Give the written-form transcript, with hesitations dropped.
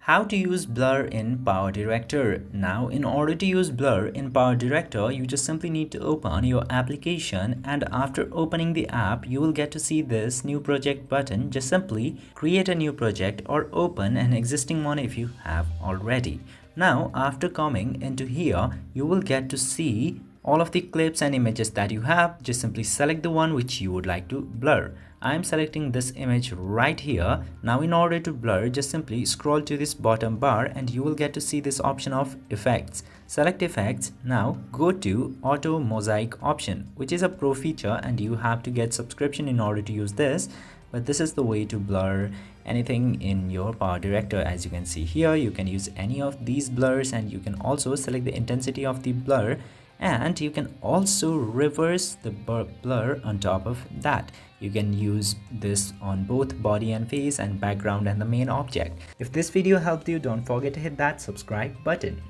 How to use blur in PowerDirector. Now, in order to use blur in PowerDirector, you just simply need to open your application, and after opening the app, you will get to see this new project button. Just simply create a new project or open an existing one if you have already. Now, after coming into here, you will get to see all of the clips and images that you have. Just simply select the one which you would like to blur. I'm selecting this image right here. Now in order to blur, just simply scroll to this bottom bar and you will get to see this option of effects. Select effects. Now go to auto mosaic option, which is a pro feature and you have to get subscription in order to use this. But this is the way to blur anything in your PowerDirector. As you can see here, you can use any of these blurs and you can also select the intensity of the blur, and you can also reverse the blur on top of that. You can use this on both body and face and background and the main object. If this video helped you, don't forget to hit that subscribe button.